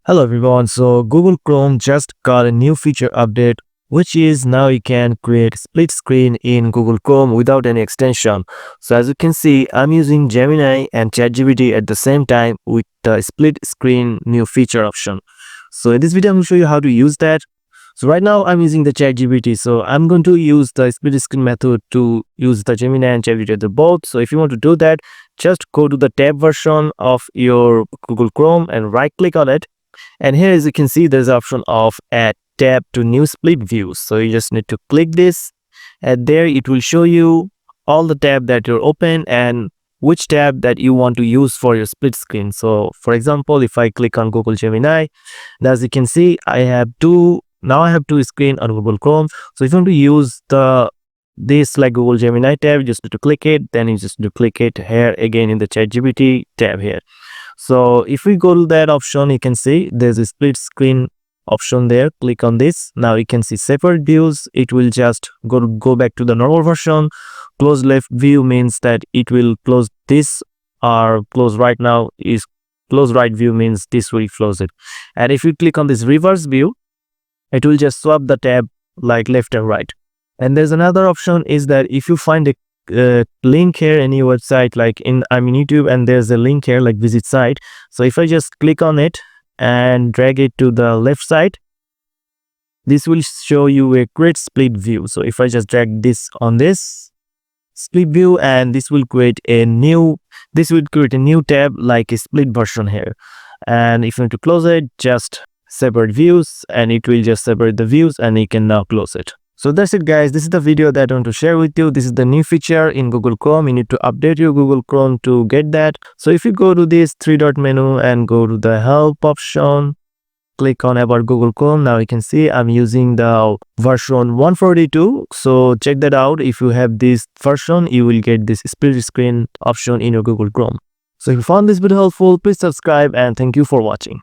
Hello everyone, so Google Chrome just got a new feature update, which is now you can create split screen in Google Chrome without any extension. So as you can see, I'm using Gemini and ChatGPT at the same time with the split screen new feature option. So in this video, I'm going to show you how to use that. So right now I'm using the ChatGPT, so I'm going to use the split screen method to use the Gemini and ChatGPT the both. So if you want to do that, just go to the tab version of your Google Chrome and right click on it. And here, as you can see, there's an option of add tab to new split views. So you just need to click this, and there it will show you all the tab that you're open and which tab that you want to use for your split screen. So for example, if I click on Google Gemini, as you can see, I have two screen on Google Chrome. So if you want to use this like Google Gemini tab, you just need to click it, then you just need to click it here again in the ChatGPT tab here. So if we go to that option, you can see there's a split screen option there. Click on this. Now you can see separate views. It will just go back to the normal version. Close left view means that it will close this, or close right now is close right view means this will close it. And if you click on this reverse view, it will just swap the tab like left and right. And there's another option is that if you find a link here in your website, like I'm in YouTube and there's a link here like visit site. So if I just click on it and drag it to the left side, this will show you a create split view. So if I just drag this on this split view, and this will create a new tab like a split version here. And if you want to close it, just separate views, and it will just separate the views, and you can now close it. So that's it guys, this is the video that I want to share with you. This is the new feature in Google Chrome. You need to update your Google Chrome to get that. So if you go to this three-dot menu and go to the help option, click on about Google Chrome. Now you can see I'm using the version 142. So check that out. If you have this version, you will get this split screen option in your Google Chrome. So if you found this video helpful, please subscribe, and thank you for watching.